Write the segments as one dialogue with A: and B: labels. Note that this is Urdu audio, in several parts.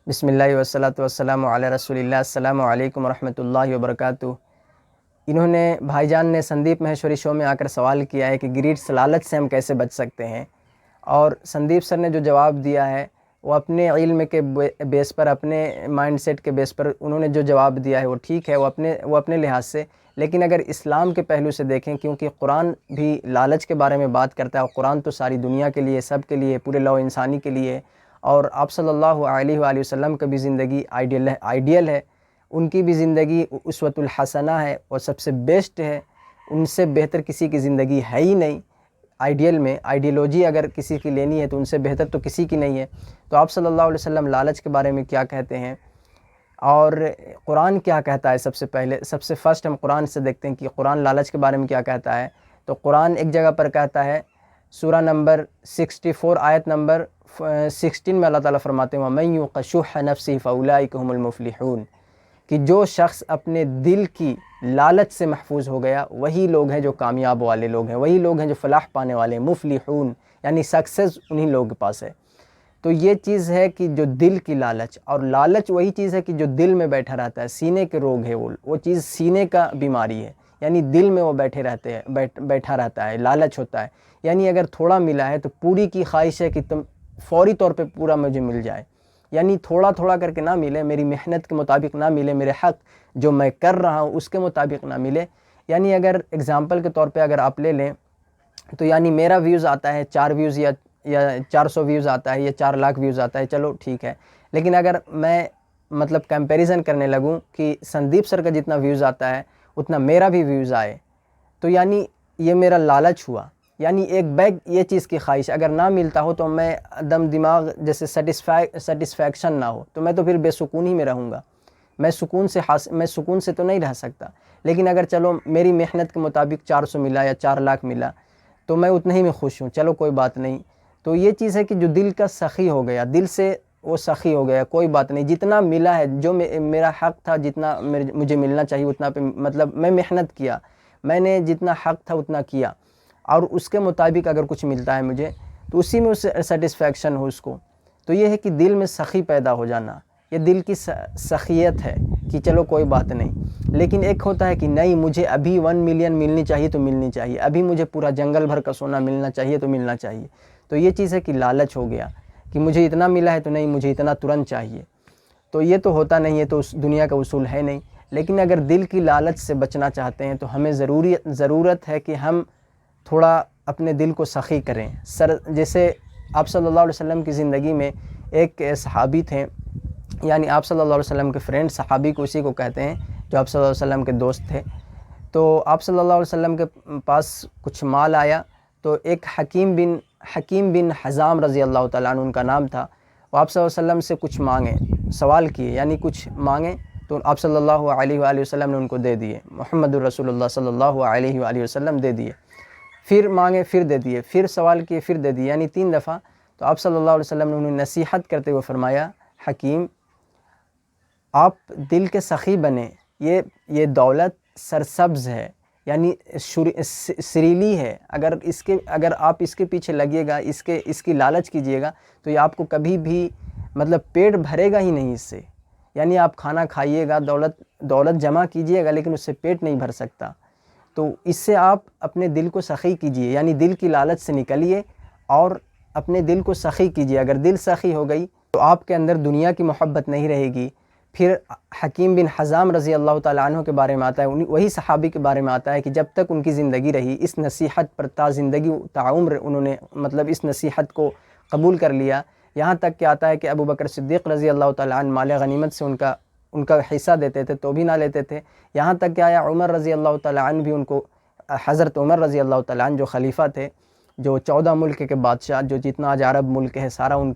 A: بسم اللہ والصلاۃ والسلام علی رسول اللہ۔ السلام علیکم ورحمۃ اللہ وبرکاتہ۔ انہوں نے بھائی جان نے سندیپ مہیشوری شو میں آ کر سوال کیا ہے کہ گریڈس لالچ سے ہم کیسے بچ سکتے ہیں، اور سندیپ سر نے جو جواب دیا ہے وہ اپنے علم کے بیس پر، اپنے مائنڈ سیٹ کے بیس پر انہوں نے جو جواب دیا ہے وہ ٹھیک ہے، وہ اپنے لحاظ سے، لیکن اگر اسلام کے پہلو سے دیکھیں، کیونکہ قرآن بھی لالچ کے بارے میں بات کرتا ہے، اور قرآن تو ساری دنیا کے لیے، سب کے لیے، پورے لو انسانی کے لیے، اور آپ صلی اللہ علیہ وآلہ وسلم کا بھی زندگی آئیڈیل ہے، ان کی بھی زندگی اسوۃ الحسنہ ہے اور سب سے بیسٹ ہے، ان سے بہتر کسی کی زندگی ہے ہی نہیں۔ آئیڈیل میں آئیڈیالوجی اگر کسی کی لینی ہے تو ان سے بہتر تو کسی کی نہیں ہے۔ تو آپ صلی اللہ علیہ وسلم لالچ کے بارے میں کیا کہتے ہیں اور قرآن کیا کہتا ہے؟ سب سے فرسٹ ہم قرآن سے دیکھتے ہیں کہ قرآن لالچ کے بارے میں کیا کہتا ہے۔ تو قرآن ایک جگہ پر کہتا ہے، سورہ نمبر 64 آیت نمبر 16 میں اللہ تعالیٰ فرماتے ہیں وَمَن یُوقَ شُحَّ نَفْسِهِ فَأُولَٰئِکَ هُمُ الْمُفْلِحُونَ، کہ جو شخص اپنے دل کی لالچ سے محفوظ ہو گیا وہی لوگ ہیں جو کامیاب والے لوگ ہیں، وہی لوگ ہیں جو فلاح پانے والے ہیں۔ مفلحون یعنی سکسیز انہی لوگوں کے پاس ہے۔ تو یہ چیز ہے کہ جو دل کی لالچ، اور لالچ وہی چیز ہے کہ جو دل میں بیٹھا رہتا ہے، سینے کے روگ ہے، وہ چیز سینے کا بیماری ہے، یعنی دل میں وہ بیٹھا رہتا ہے، لالچ ہوتا ہے، یعنی اگر تھوڑا ملا ہے تو پوری کی خواہش ہے کہ تم فوری طور پہ پورا مجھے مل جائے، یعنی تھوڑا تھوڑا کر کے نہ ملے، میری محنت کے مطابق نہ ملے، میرے حق جو میں کر رہا ہوں اس کے مطابق نہ ملے۔ یعنی اگر اگزامپل کے طور پہ اگر آپ لے لیں تو یعنی میرا ویوز آتا ہے 4 ویوز یا 400 ویوز آتا ہے یا 4 لاکھ ویوز آتا ہے، چلو ٹھیک ہے، لیکن اگر میں مطلب کمپیریزن کرنے لگوں کہ سندیپ سر کا جتنا ویوز آتا ہے اتنا میرا بھی ویوز آئے، تو یعنی یہ میرا لالچ ہوا، یعنی ایک بیگ یہ چیز کی خواہش اگر نہ ملتا ہو تو میں دماغ جیسے سیٹسفیکشن نہ ہو تو میں تو پھر بے سکونی میں رہوں گا، میں سکون سے تو نہیں رہ سکتا۔ لیکن اگر چلو میری محنت کے مطابق 400 ملا یا 4 لاکھ ملا تو میں اتنے ہی میں خوش ہوں، چلو کوئی بات نہیں۔ تو یہ چیز ہے کہ جو دل کا سخی ہو گیا، دل سے وہ سخی ہو گیا، کوئی بات نہیں، جتنا ملا ہے، جو میرا حق تھا، جتنا مجھے ملنا چاہیے اتنا پہ، مطلب میں محنت کیا، میں نے جتنا حق تھا اتنا کیا، اور اس کے مطابق اگر کچھ ملتا ہے مجھے تو اسی میں سیٹسفیکشن ہو اس کو۔ تو یہ ہے کہ دل میں سخی پیدا ہو جانا، یہ دل کی سخیت ہے کہ چلو کوئی بات نہیں۔ لیکن ایک ہوتا ہے کہ نہیں، مجھے ابھی 1 ملین ملنی چاہیے تو ملنی چاہیے، ابھی مجھے پورا جنگل بھر کا سونا ملنا چاہیے تو ملنا چاہیے۔ تو یہ چیز ہے کہ لالچ ہو گیا کہ مجھے اتنا ملا ہے تو نہیں، مجھے اتنا ترنت چاہیے، تو یہ تو ہوتا نہیں ہے، تو اس دنیا کا اصول ہے نہیں۔ لیکن اگر دل کی لالچ سے بچنا چاہتے ہیں تو ہمیں ضرورت ہے کہ ہم تھوڑا اپنے دل کو سخی کریں۔ جیسے آپ صلی اللہ علیہ وسلم کی زندگی میں ایک صحابی تھے، یعنی آپ صلی اللہ علیہ وسلم کے فرینڈ، صحابی کو اسی کو کہتے ہیں جو آپ صلی اللہ علیہ وسلم کے دوست تھے۔ تو آپ صلی اللہ علیہ وسلم کے پاس کچھ مال آیا، تو ایک حکیم بن حزام رضی اللہ تعالیٰ عنہ ان کا نام تھا، وہ آپ صلی اللہ علیہ وسلم سے کچھ مانگے، سوال کیے، یعنی کچھ مانگے، تو آپ صلی اللہ علیہ وآلہ وسلم نے ان کو دے دیے، محمد الرسول اللہ صلی اللہ علیہ وآلہ وسلم دے دیے۔ پھر مانگے، پھر دے دیے، پھر سوال کیے، پھر دے دیے، یعنی 3 دفعہ۔ تو آپ صلی اللہ علیہ وسلم نے انہیں نصیحت کرتے ہوئے فرمایا، حکیم آپ دل کے سخی بنیں، یہ دولت سرسبز ہے، یعنی سریلی ہے، اگر آپ اس کے پیچھے لگیے گا، اس کی لالچ کیجیے گا تو یہ آپ کو کبھی بھی مطلب پیٹ بھرے گا ہی نہیں اس سے، یعنی آپ کھانا کھائیے گا، دولت جمع کیجیے گا، لیکن اس سے پیٹ نہیں بھر سکتا۔ تو اس سے آپ اپنے دل کو سخی کیجیے، یعنی دل کی لالچ سے نکلیے اور اپنے دل کو سخی کیجیے۔ اگر دل سخی ہو گئی تو آپ کے اندر دنیا کی محبت نہیں رہے گی۔ پھر حکیم بن حزام رضی اللہ تعالیٰ عنہ کے بارے میں آتا ہے، وہی صحابی کے بارے میں آتا ہے کہ جب تک ان کی زندگی رہی، اس نصیحت پر تا زندگی تا عمر انہوں نے مطلب اس نصیحت کو قبول کر لیا، یہاں تک کہ آتا ہے کہ ابو بکر صدیق رضی اللہ تعالیٰ عنہ مال غنیمت سے ان کا حصہ دیتے تھے تو بھی نہ لیتے تھے، یہاں تک کہ آیا عمر رضی اللہ تعالیٰ عنہ بھی ان کو، حضرت عمر رضی اللہ تعالیٰ عنہ جو خلیفہ تھے، جو 14 ملک کے بادشاہ، جو جتنا آج عرب ملک ہے سارا ان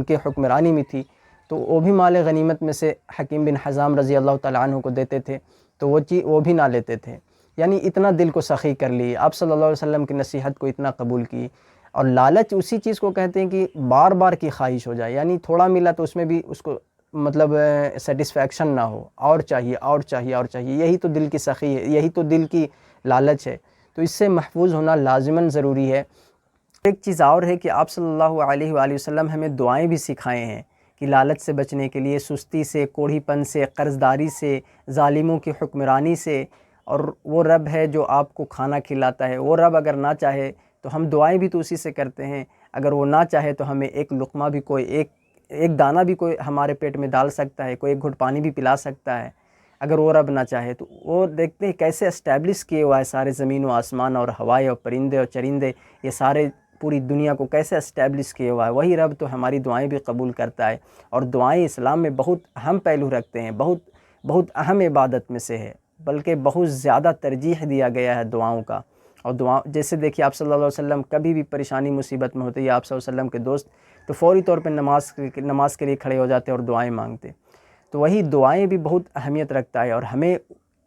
A: کے حکمرانی میں تھی، تو وہ بھی مال غنیمت میں سے حکیم بن حزام رضی اللہ تعالیٰ عنہ کو دیتے تھے، تو وہ بھی نہ لیتے تھے، یعنی اتنا دل کو سخی کر لی، آپ صلی اللہ علیہ وسلم کی نصیحت کو اتنا قبول کی۔ اور لالچ اسی چیز کو کہتے ہیں کہ بار بار کی خواہش ہو جائے، یعنی تھوڑا ملا تو اس میں بھی اس کو مطلب سیٹسفیکشن نہ ہو، اور چاہیے اور چاہیے اور چاہیے، یہی تو دل کی سخی ہے، یہی تو دل کی لالچ ہے۔ تو اس سے محفوظ ہونا لازماً ضروری ہے۔ ایک چیز اور ہے کہ آپ صلی اللہ علیہ وآلہ وسلم ہمیں دعائیں بھی سکھائے ہیں کہ لالچ سے بچنے کے لیے، سستی سے، کوڑھی پن سے، قرض داری سے، ظالموں کی حکمرانی سے، اور وہ رب ہے جو آپ کو کھانا کھلاتا ہے۔ وہ رب اگر نہ چاہے تو ہم دعائیں بھی تو اسی سے کرتے ہیں، اگر وہ نہ چاہے تو ہمیں ایک لقمہ بھی کوئی ایک دانہ بھی کوئی ہمارے پیٹ میں ڈال سکتا ہے، کوئی ایک گھٹ پانی بھی پلا سکتا ہے اگر وہ رب نہ چاہے تو۔ وہ دیکھتے ہیں کیسے اسٹیبلش کیے ہوا ہے سارے زمین و آسمان اور ہوائے اور پرندے اور چرندے، یہ سارے پوری دنیا کو کیسے اسٹیبلش کیے ہوا ہے۔ وہی رب تو ہماری دعائیں بھی قبول کرتا ہے، اور دعائیں اسلام میں بہت اہم پہلو رکھتے ہیں، بہت اہم عبادت میں سے ہے، بلکہ بہت زیادہ ترجیح دیا گیا ہے دعاؤں کا۔ اور جیسے دیکھیے آپ صلی اللہ علیہ وسلم کبھی بھی پریشانی مصیبت میں ہوتے، یا آپ صلی اللہ علیہ وسلم کے دوست تو فوری طور پہ نماز کے لیے کھڑے ہو جاتے اور دعائیں مانگتے۔ تو وہی دعائیں بھی بہت اہمیت رکھتا ہے، اور ہمیں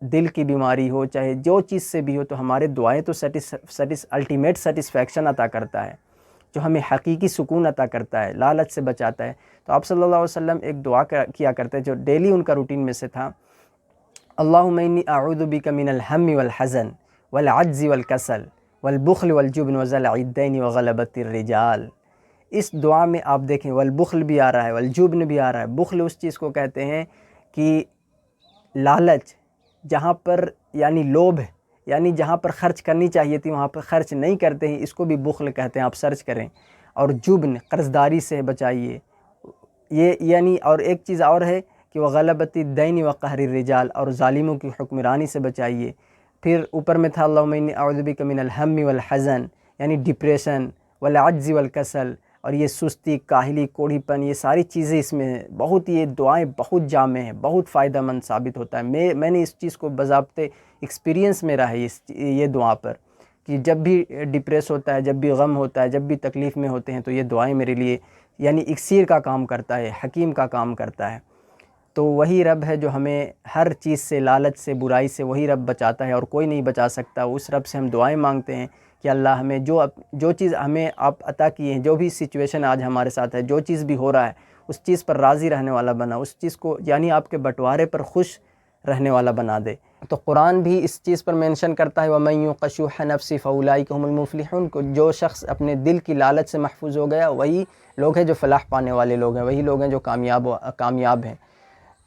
A: دل کی بیماری ہو چاہے جو چیز سے بھی ہو، تو ہمارے دعائیں تو الٹیمیٹ سیٹسفیکشن عطا کرتا ہے، جو ہمیں حقیقی سکون عطا کرتا ہے، لالچ سے بچاتا ہے۔ تو آپ صلی اللہ علیہ وسلم ایک دعا کیا کرتے جو ڈیلی ان کا روٹین میں سے تھا، اللہم انی اعوذ بک من الہم والحزن والعجز والکسل والبخل والجبن وضلع الدین وغلبۃ الرجال۔ اس دعا میں آپ دیکھیں والبخل بھی آ رہا ہے، والجبن بھی آ رہا ہے۔ بخل اس چیز کو کہتے ہیں کہ لالچ، جہاں پر یعنی لوبھ، یعنی جہاں پر خرچ کرنی چاہیے تھی وہاں پر خرچ نہیں کرتے ہیں، اس کو بھی بخل کہتے ہیں، آپ سرچ کریں۔ اور جبن، قرض داری سے بچائیے، یہ یعنی اور ایک چیز اور ہے کہ وغلبۃ الدین وقہر الرجال، اور ظالموں کی حکمرانی سے بچائیے۔ پھر اوپر میں تھا اللہم انی اعوذ بک من الہم والحزن، یعنی ڈپریشن، والعجز والکسل، اور یہ سستی، کاہلی، کوڑھی پن، یہ ساری چیزیں اس میں ہیں۔ بہت یہ دعائیں بہت جامع ہیں، بہت فائدہ مند ثابت ہوتا ہے۔ میں نے اس چیز کو باضابطے ایکسپیرینس میرا ہے یہ دعا پر، کہ جب بھی ڈپریس ہوتا ہے، جب بھی غم ہوتا ہے، جب بھی تکلیف میں ہوتے ہیں، تو یہ دعائیں میرے لیے یعنی اکسیر کا کام کرتا ہے، حکیم کا کام کرتا ہے۔ تو وہی رب ہے جو ہمیں ہر چیز سے، لالچ سے، برائی سے وہی رب بچاتا ہے، اور کوئی نہیں بچا سکتا۔ اس رب سے ہم دعائیں مانگتے ہیں کہ اللہ ہمیں جو چیز ہمیں آپ عطا کیے ہیں، جو بھی سچویشن آج ہمارے ساتھ ہے، جو چیز بھی ہو رہا ہے، اس چیز پر راضی رہنے والا بنا، اس چیز کو یعنی آپ کے بٹوارے پر خوش رہنے والا بنا دے۔ تو قرآن بھی اس چیز پر مینشن کرتا ہے وَمَن يُوقَ شُحَّ نَفْسِهِ فَأُولَٰئِكَ هُمُ الْمُفْلِحُونَ، کو جو شخص اپنے دل کی لالچ سے محفوظ ہو گیا وہی لوگ ہیں جو فلاح پانے والے لوگ ہیں، وہی لوگ ہیں جو کامیاب ہیں۔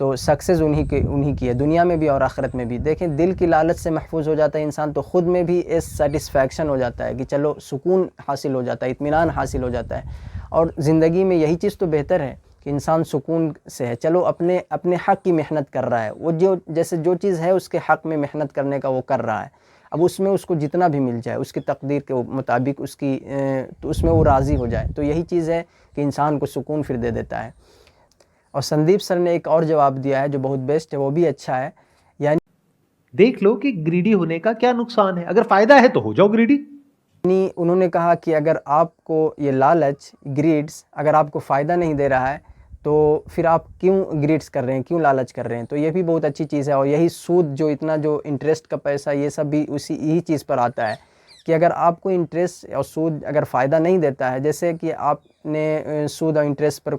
A: تو سکسیز انہی کی ہے، دنیا میں بھی اور آخرت میں بھی۔ دیکھیں دل کی لالچ سے محفوظ ہو جاتا ہے انسان تو خود میں بھی ایک سیٹسفیکشن ہو جاتا ہے کہ چلو سکون حاصل ہو جاتا ہے، اطمینان حاصل ہو جاتا ہے۔ اور زندگی میں یہی چیز تو بہتر ہے کہ انسان سکون سے ہے، چلو اپنے حق کی محنت کر رہا ہے، وہ جیسے جو چیز ہے اس کے حق میں محنت کرنے کا وہ کر رہا ہے، اب اس میں اس کو جتنا بھی مل جائے اس کی تقدیر کے مطابق تو اس میں وہ راضی ہو جائے، تو یہی چیز ہے کہ انسان کو سکون پھر دے دیتا ہے۔ اور سندیپ سر نے ایک اور جواب دیا ہے جو بہت بیسٹ ہے، وہ بھی اچھا ہے، یعنی
B: دیکھ لو کہ گریڈی ہونے کا کیا نقصان ہے، اگر فائدہ ہے تو ہو جاؤ گریڈی۔
A: انہوں نے کہا کہ اگر آپ کو یہ لالچ، گریڈز اگر آپ کو فائدہ نہیں دے رہا ہے تو پھر آپ کیوں گریڈز کر رہے ہیں، کیوں لالچ کر رہے ہیں؟ تو یہ بھی بہت اچھی چیز ہے، اور یہی سود جو اتنا جو انٹرسٹ کا پیسہ یہ سب بھی یہی چیز پر آتا ہے کہ اگر آپ کو انٹرسٹ اور سود اگر فائدہ نہیں دیتا ہے، جیسے کہ آپ نے سود اور انٹرسٹ پر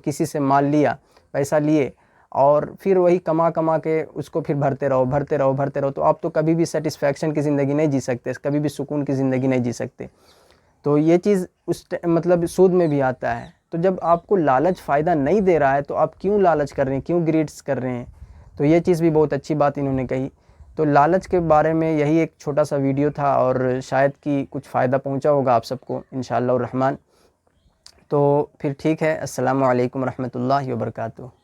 A: کسی سے مال لیا، پیسہ لیے، اور پھر وہی کما کے اس کو پھر بھرتے رہو، تو آپ تو کبھی بھی سیٹسفیکشن کی زندگی نہیں جی سکتے، کبھی بھی سکون کی زندگی نہیں جی سکتے۔ تو یہ چیز مطلب سود میں بھی آتا ہے۔ تو جب آپ کو لالچ فائدہ نہیں دے رہا ہے تو آپ کیوں لالچ کر رہے ہیں، کیوں گریڈز کر رہے ہیں؟ تو یہ چیز بھی بہت اچھی بات انہوں نے کہی۔ تو لالچ کے بارے میں یہی ایک چھوٹا سا ویڈیو تھا، اور شاید کہ کچھ فائدہ پہنچا ہوگا آپ سب کو انشاءاللہ الرحمن۔ تو پھر ٹھیک ہے، السلام علیکم ورحمۃ اللہ وبرکاتہ۔